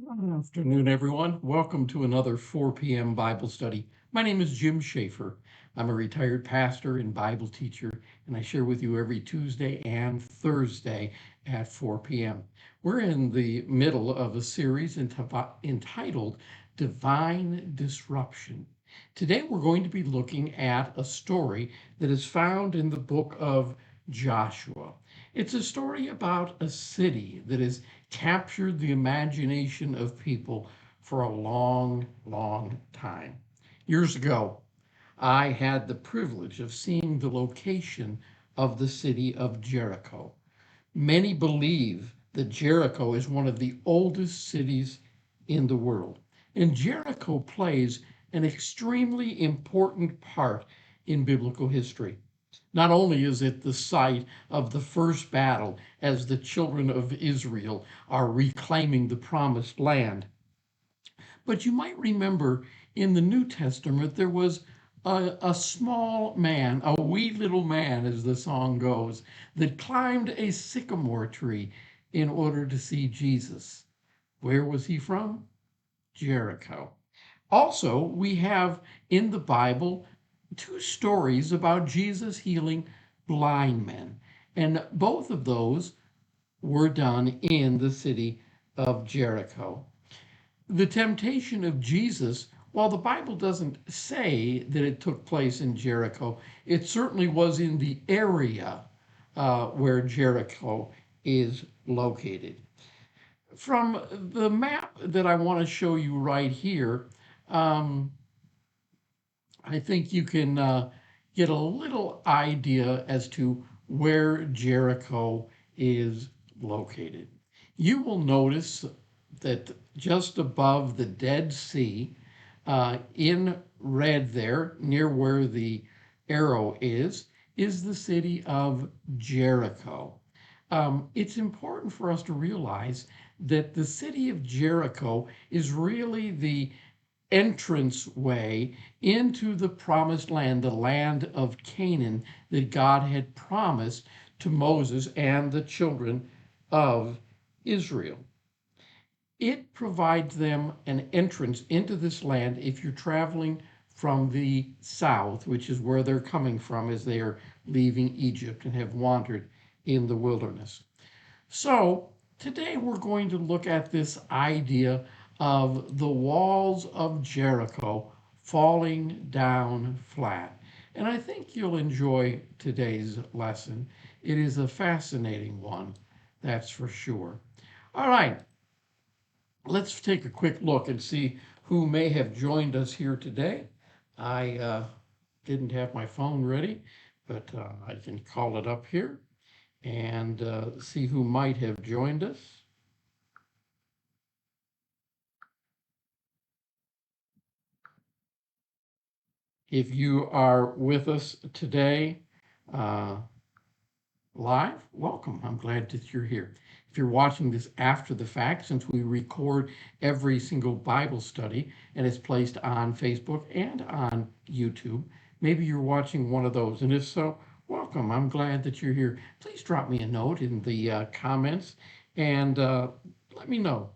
Good afternoon, everyone. Welcome to another 4 p.m. Bible study. My name is Jim Schaefer. I'm a retired pastor and Bible teacher, and I share with you every Tuesday and Thursday at 4 p.m. We're in the middle of a series entitled Divine Disruption. Today, we're going to be looking at a story that is found in the book of Joshua. It's a story about a city that is captured the imagination of people for a long, long time. Years ago, I had the privilege of seeing the location of the city of Jericho. Many believe that Jericho is one of the oldest cities in the world, and Jericho plays an extremely important part in biblical history. Not only is it the site of the first battle as the children of Israel are reclaiming the promised land, but you might remember in the New Testament there was a small man, a wee little man, as the song goes, that climbed a sycamore tree in order to see Jesus. Where was he from? Jericho. Also, we have in the Bible two stories about Jesus healing blind men, and both of those were done in the city of Jericho. The temptation of Jesus, while the Bible doesn't say that it took place in Jericho, it certainly was in the area where Jericho is located. From the map that I want to show you right here, um, I think you can get a little idea as to where Jericho is located. You will notice that just above the Dead Sea, in red there, near where the arrow is the city of Jericho. It's important for us to realize that the city of Jericho is really the entrance way into the promised land, the land of Canaan that God had promised to Moses and the children of Israel. It provides them an entrance into this land if you're traveling from the south, which is where they're coming from as they are leaving Egypt and have wandered in the wilderness. So today we're going to look at this idea of the walls of Jericho falling down flat. And I think you'll enjoy today's lesson. It is a fascinating one, that's for sure. All right, let's take a quick look and see who may have joined us here today. I didn't have my phone ready, but I can call it up here and see who might have joined us. If you are with us today uh, live, welcome. I'm glad that you're here. If you're watching this after the fact, since we record every single Bible study and it's placed on Facebook and on YouTube, maybe you're watching one of those. And if so, welcome. I'm glad that you're here. Please drop me a note in the comments and let me know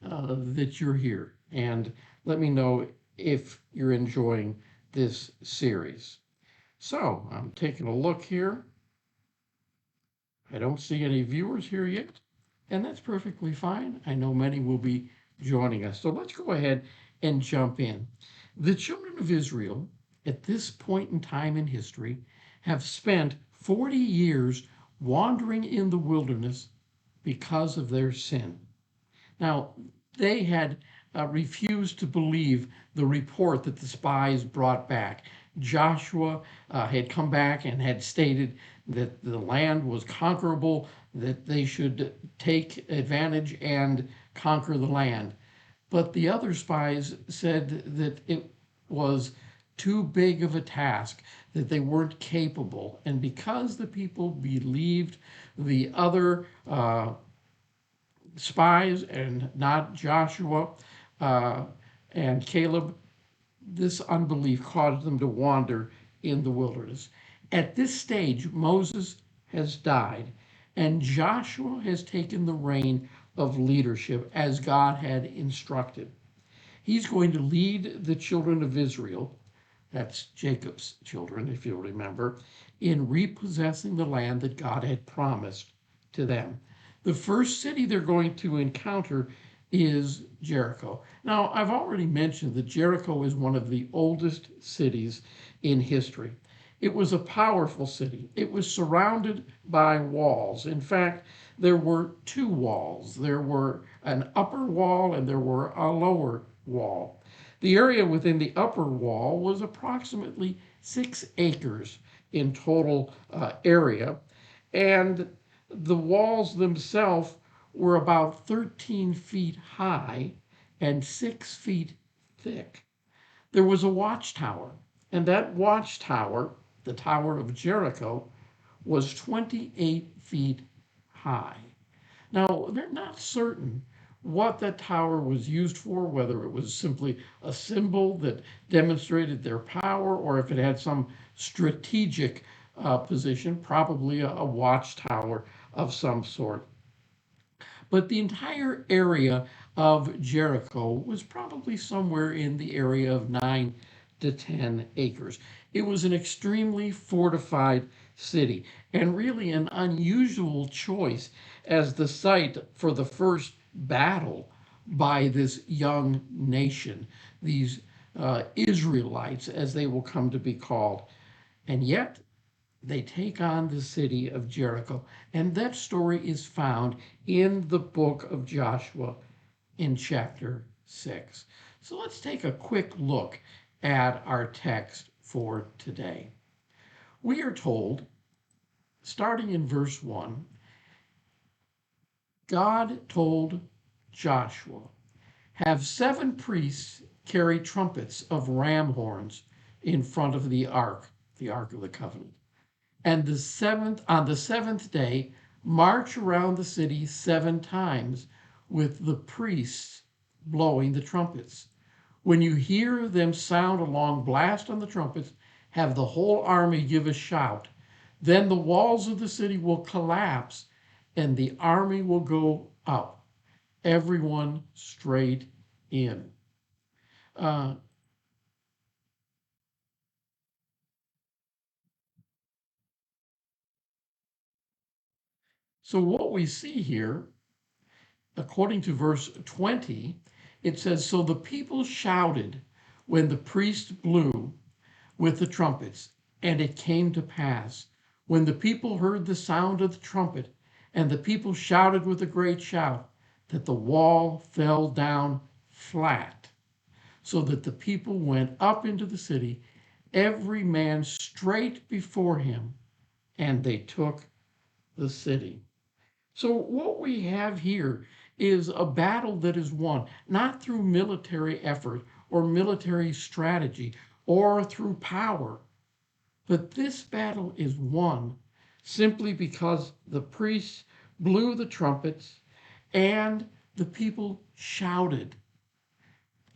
that you're here. And let me know if you're enjoying this series. So I'm taking a look here. I don't see any viewers here yet, and that's perfectly fine. I know many will be joining us. So let's go ahead and jump in. The children of Israel, at this point in time in history, have spent 40 years wandering in the wilderness because of their sin. Now, they had refused to believe the report that the spies brought back. Joshua had come back and had stated that the land was conquerable, that they should take advantage and conquer the land. But the other spies said that it was too big of a task, that they weren't capable. And because the people believed the other spies and not Joshua and Caleb, this unbelief caused them to wander in the wilderness. At this stage, Moses has died, and Joshua has taken the reign of leadership as God had instructed. He's going to lead the children of Israel, that's Jacob's children, if you'll remember, in repossessing the land that God had promised to them. The first city they're going to encounter is Jericho. Now, I've already mentioned that Jericho is one of the oldest cities in history. It was a powerful city. It was surrounded by walls. In fact, there were two walls. There were an upper wall and there were a lower wall. The area within the upper wall was approximately 6 acres in total area, and the walls themselves were about 13 feet high and 6 feet thick. There was a watchtower, and that watchtower, the Tower of Jericho, was 28 feet high. Now, they're not certain what that tower was used for, whether it was simply a symbol that demonstrated their power or if it had some strategic position, probably a watchtower of some sort. But the entire area of Jericho was probably somewhere in the area of 9 to 10 acres. It was an extremely fortified city and really an unusual choice as the site for the first battle by this young nation, these Israelites, as they will come to be called. And yet, they take on the city of Jericho. And that story is found in the book of Joshua in chapter 6. So let's take a quick look at our text for today. We are told, starting in verse 1, God told Joshua, have 7 priests carry trumpets of ram horns in front of the Ark of the Covenant. And on the seventh day, march around the city 7 times with the priests blowing the trumpets. When you hear them sound a long blast on the trumpets, have the whole army give a shout. Then the walls of the city will collapse and the army will go up, everyone straight in. So what we see here, according to verse 20, it says, so the people shouted when the priest blew with the trumpets, and it came to pass, when the people heard the sound of the trumpet, and the people shouted with a great shout, that the wall fell down flat, so that the people went up into the city, every man straight before him, and they took the city. So what we have here is a battle that is won, not through military effort or military strategy or through power, but this battle is won simply because the priests blew the trumpets and the people shouted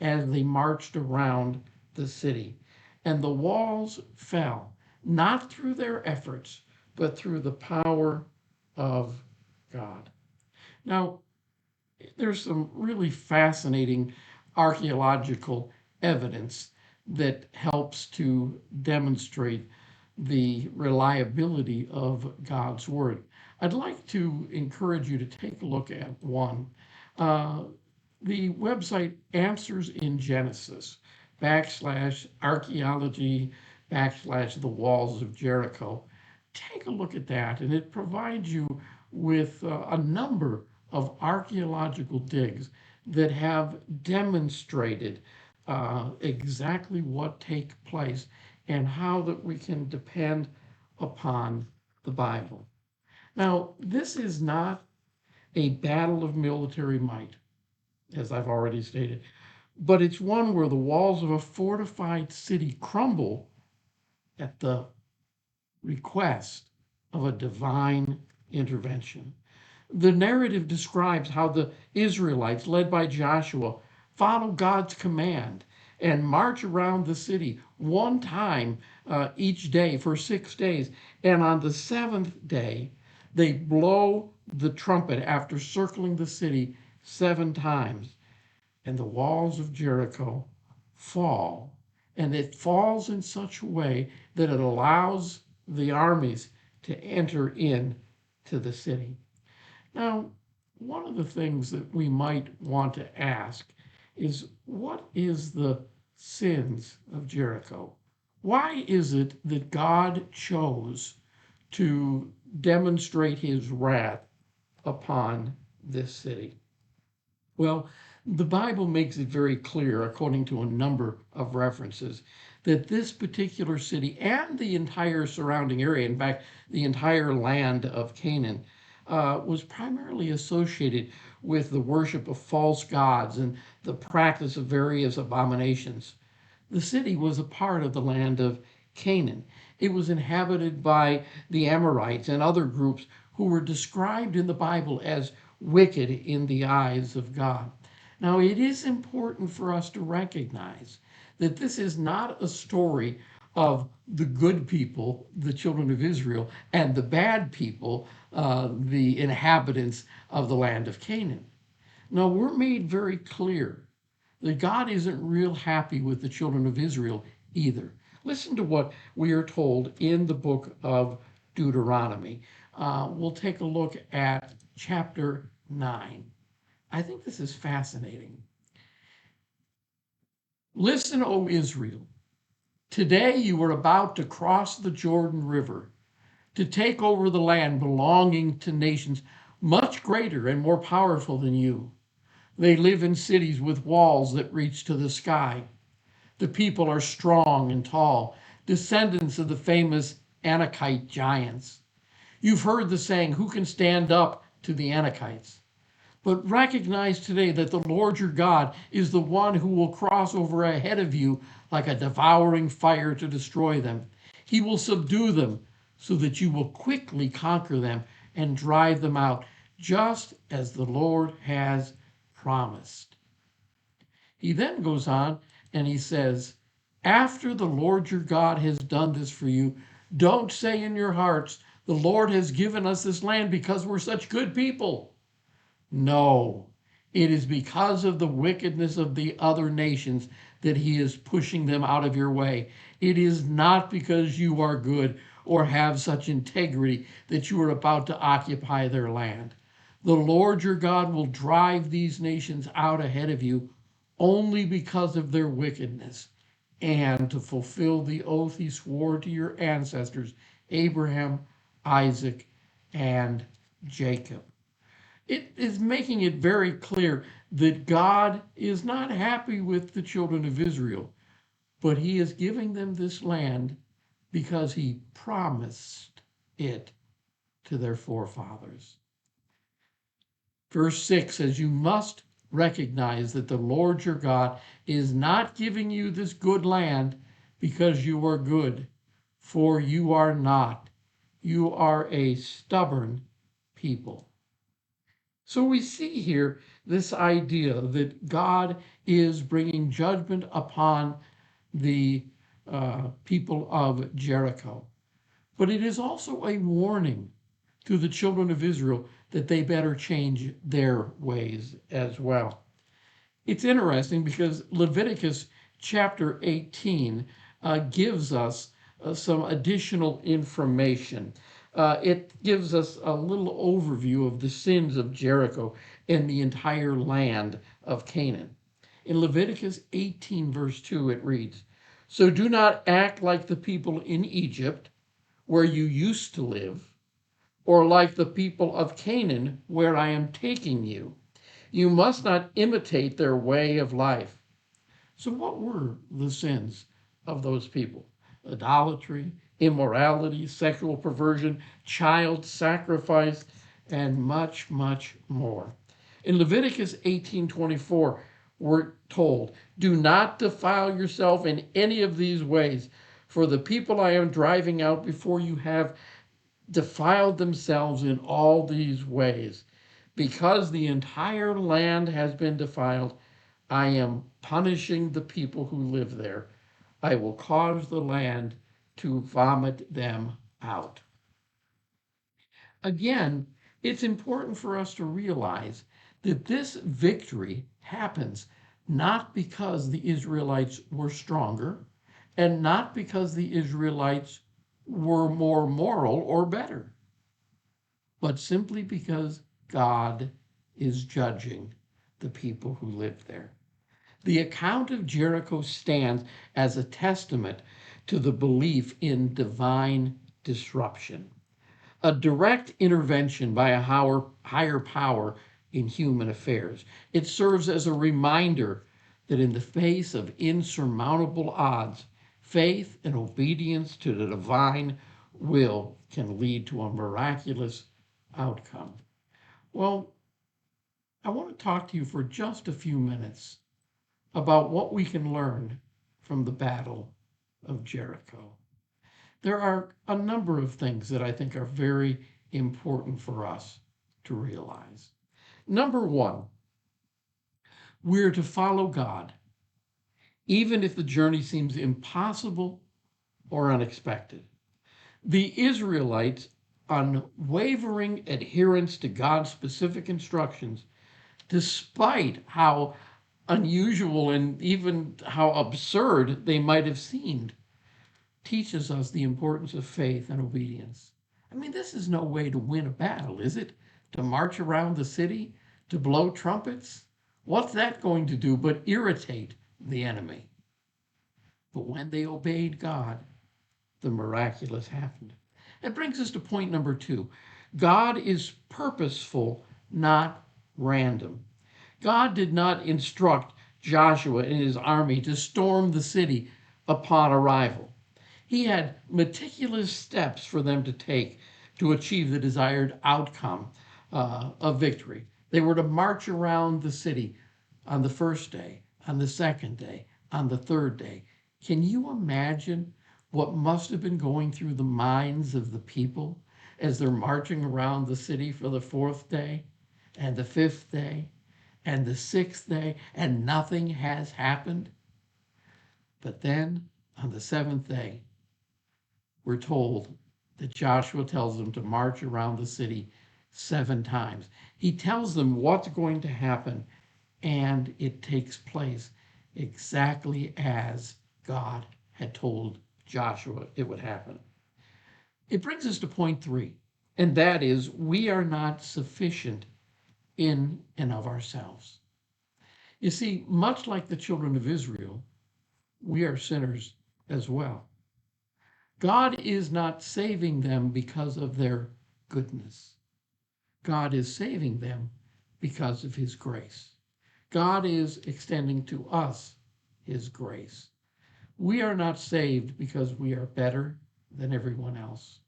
as they marched around the city. And the walls fell, not through their efforts, but through the power of God. Now, there's some really fascinating archaeological evidence that helps to demonstrate the reliability of God's word. I'd like to encourage you to take a look at one. The website Answers in Genesis /archaeology /the walls of Jericho. Take a look at that, and it provides you with a number of archaeological digs that have demonstrated exactly what takes place and how that we can depend upon the Bible. Now, this is not a battle of military might, as I've already stated, but it's one where the walls of a fortified city crumble at the request of a divine intervention. The narrative describes how the Israelites, led by Joshua, follow God's command and march around the city one time each day for 6 days. And on the 7th day, They blow the trumpet after circling the city 7 times, and the walls of Jericho fall. And it falls in such a way that it allows the armies to enter in to the city. Now, one of the things that we might want to ask is, what is the sins of Jericho? Why is it that God chose to demonstrate his wrath upon this city? Well, the Bible makes it very clear, according to a number of references, that this particular city and the entire surrounding area, in fact, the entire land of Canaan, was primarily associated with the worship of false gods and the practice of various abominations. The city was a part of the land of Canaan. It was inhabited by the Amorites and other groups who were described in the Bible as wicked in the eyes of God. Now, it is important for us to recognize that this is not a story of the good people, the children of Israel, and the bad people, the inhabitants of the land of Canaan. Now, we're made very clear that God isn't real happy with the children of Israel either. Listen to what we are told in the book of Deuteronomy. We'll take a look at chapter 9. I think this is fascinating. Listen, O Israel, today you are about to cross the Jordan River to take over the land belonging to nations much greater and more powerful than you. They live in cities with walls that reach to the sky. The people are strong and tall, descendants of the famous Anakite giants. You've heard the saying, who can stand up to the Anakites? But recognize today that the Lord your God is the one who will cross over ahead of you like a devouring fire to destroy them. He will subdue them so that you will quickly conquer them and drive them out, just as the Lord has promised. He then goes on and he says, after the Lord your God has done this for you, don't say in your hearts, the Lord has given us this land because we're such good people. No, it is because of the wickedness of the other nations that he is pushing them out of your way. It is not because you are good or have such integrity that you are about to occupy their land. The Lord your God will drive these nations out ahead of you only because of their wickedness, and to fulfill the oath he swore to your ancestors, Abraham, Isaac, and Jacob. It is making it very clear that God is not happy with the children of Israel, but he is giving them this land because he promised it to their forefathers. Verse 6 says, you must recognize that the Lord your God is not giving you this good land because you are good, for you are not. You are a stubborn people. So we see here this idea that God is bringing judgment upon the people of Jericho. But it is also a warning to the children of Israel that they better change their ways as well. It's interesting because Leviticus chapter 18 gives us some additional information. It gives us a little overview of the sins of Jericho and the entire land of Canaan. In Leviticus 18, verse 2, it reads, so do not act like the people in Egypt, where you used to live, or like the people of Canaan, where I am taking you. You must not imitate their way of life. So what were the sins of those people? Idolatry, immorality, sexual perversion, child sacrifice, and much, much more. In Leviticus 18:24, we're told, do not defile yourself in any of these ways, for the people I am driving out before you have defiled themselves in all these ways. Because the entire land has been defiled, I am punishing the people who live there. I will cause the land to vomit them out. Again, it's important for us to realize that this victory happens not because the Israelites were stronger and not because the Israelites were more moral or better, but simply because God is judging the people who live there. The account of Jericho stands as a testament to the belief in divine disruption, a direct intervention by a higher power in human affairs. It serves as a reminder that in the face of insurmountable odds, faith and obedience to the divine will can lead to a miraculous outcome. Well, I want to talk to you for just a few minutes about what we can learn from the Battle of Jericho. There are a number of things that I think are very important for us to realize. Number one, we're to follow God, even if the journey seems impossible or unexpected. The Israelites' unwavering adherence to God's specific instructions, despite how unusual and even how absurd they might have seemed, teaches us the importance of faith and obedience. I mean, this is no way to win a battle, is it? To march around the city, to blow trumpets? What's that going to do but irritate the enemy? But when they obeyed God, the miraculous happened. That brings us to point number two. God is purposeful, not random. God did not instruct Joshua and his army to storm the city upon arrival. He had meticulous steps for them to take to achieve the desired outcome of victory. They were to march around the city on the first day, on the second day, on the third day. Can you imagine what must have been going through the minds of the people as they're marching around the city for the fourth day and the fifth day and the sixth day, and nothing has happened? But then on the seventh day, we're told that Joshua tells them to march around the city 7 times. He tells them what's going to happen, and it takes place exactly as God had told Joshua it would happen. It brings us to point 3, and that is we are not sufficient in and of ourselves. You see, much like the children of Israel, we are sinners as well. God is not saving them because of their goodness. God is saving them because of his grace. God is extending to us his grace. We are not saved because we are better than everyone else.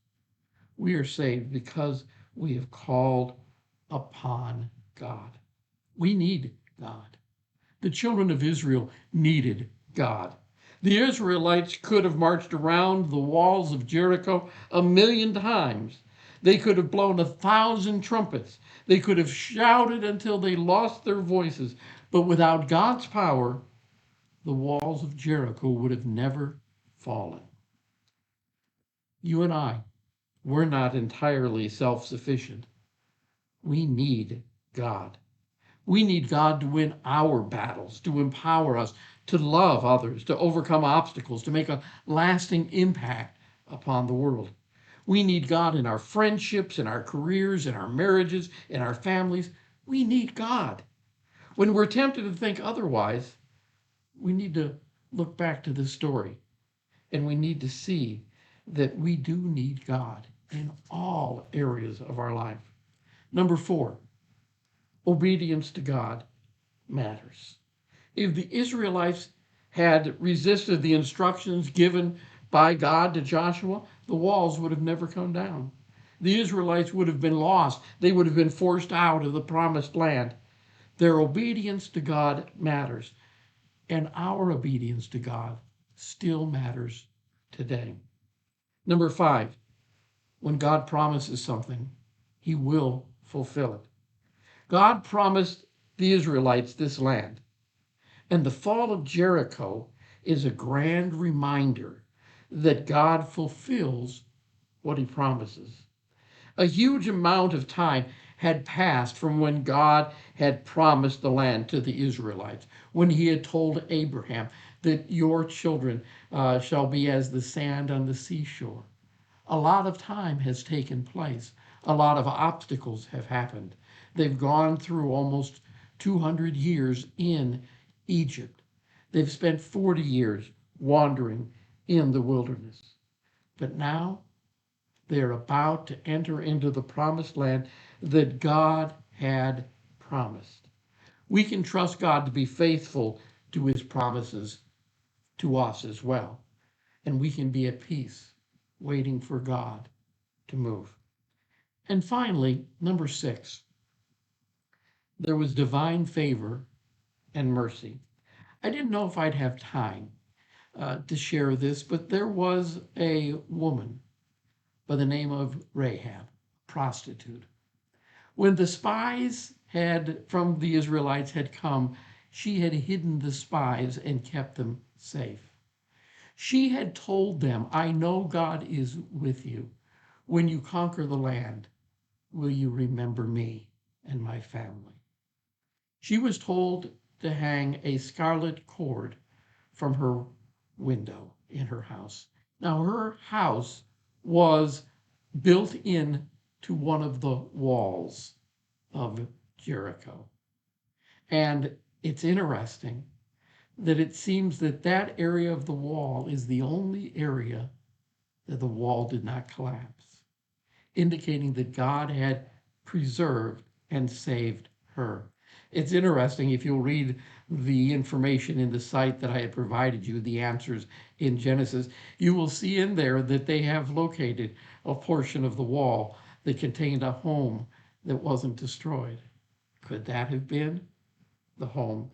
We are saved because we have called upon God. We need God. The children of Israel needed God. The Israelites could have marched around the walls of Jericho 1,000,000 times. They could have blown 1,000 trumpets. They could have shouted until they lost their voices. But without God's power, the walls of Jericho would have never fallen. You and I, we're not entirely self-sufficient. We need God. We need God to win our battles, to empower us, to love others, to overcome obstacles, to make a lasting impact upon the world. We need God in our friendships, in our careers, in our marriages, in our families. We need God. When we're tempted to think otherwise, we need to look back to this story, and we need to see that we do need God in all areas of our life. Number 4, obedience to God matters. If the Israelites had resisted the instructions given by God to Joshua, the walls would have never come down. The Israelites would have been lost. They would have been forced out of the promised land. Their obedience to God matters, and our obedience to God still matters today. Number 5, when God promises something, he will fulfill it. God promised the Israelites this land, and the fall of Jericho is a grand reminder that God fulfills what he promises. A huge amount of time had passed from when God had promised the land to the Israelites, when he had told Abraham that your children shall be as the sand on the seashore. A lot of time has taken place. A lot of obstacles have happened. They've gone through almost 200 years in Egypt. They've spent 40 years wandering in the wilderness. But now they're about to enter into the promised land that God had promised. We can trust God to be faithful to his promises to us as well. And we can be at peace, waiting for God to move. And finally, number 6, there was divine favor and mercy. I didn't know if I'd have time to share this, but there was a woman by the name of Rahab, prostitute. When the spies from the Israelites had come, she had hidden the spies and kept them safe. She had told them, I know God is with you. When you conquer the land, will you remember me and my family? She was told to hang a scarlet cord from her window in her house. Now, her house was built in to one of the walls of Jericho. And it's interesting that it seems that that area of the wall is the only area that the wall did not collapse, indicating that God had preserved and saved her. It's interesting, if you'll read the information in the site that I had provided you, the answers in Genesis, you will see in there that they have located a portion of the wall that contained a home that wasn't destroyed. Could that have been the home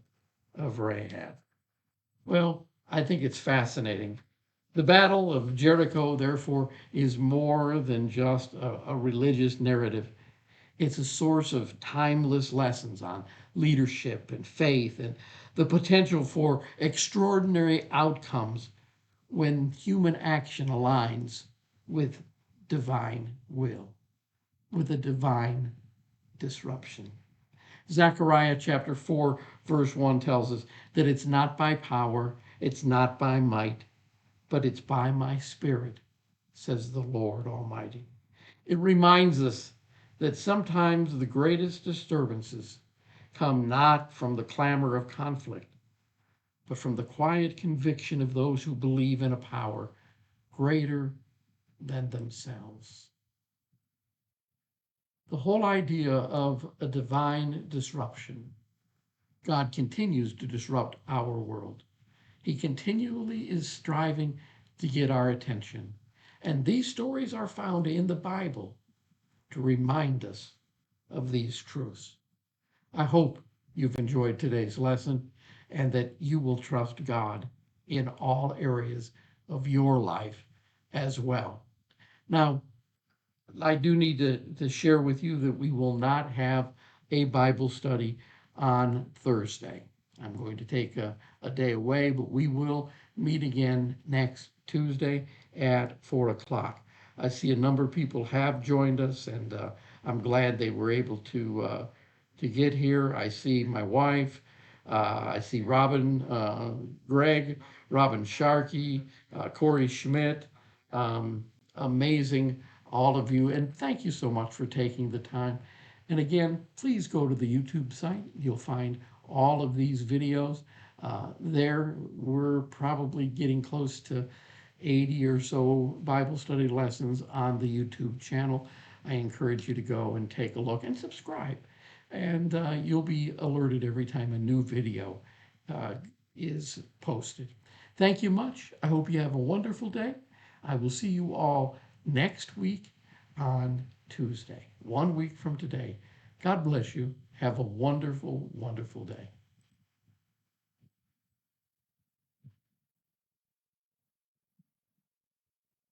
of Rahab? Well, I think it's fascinating. The Battle of Jericho, therefore, is more than just a religious narrative. It's a source of timeless lessons on leadership and faith and the potential for extraordinary outcomes when human action aligns with divine will, with a divine disruption. Zechariah chapter 4, verse 1 tells us that it's not by power, it's not by might, but it's by my spirit, says the Lord Almighty. It reminds us that sometimes the greatest disturbances come not from the clamor of conflict, but from the quiet conviction of those who believe in a power greater than themselves. The whole idea of a divine disruption. God continues to disrupt our world. He continually is striving to get our attention. And these stories are found in the Bible to remind us of these truths. I hope you've enjoyed today's lesson and that you will trust God in all areas of your life as well. Now, I do need to share with you that we will not have a Bible study on Thursday. I'm going to take a day away, but we will meet again next Tuesday at 4 o'clock. I see a number of people have joined us, and I'm glad they were able to get here. I see my wife. I see Robin, Greg, Robin Sharkey, Corey Schmidt. Amazing, all of you. And thank you so much for taking the time. And again, please go to the YouTube site. You'll find all of these videos. There, we're probably getting close to 80 or so Bible study lessons on the YouTube channel. I encourage you to go and take a look and subscribe. And you'll be alerted every time a new video is posted. Thank you much. I hope you have a wonderful day. I will see you all next week on Tuesday, 1 week from today. God bless you. Have a wonderful, wonderful day.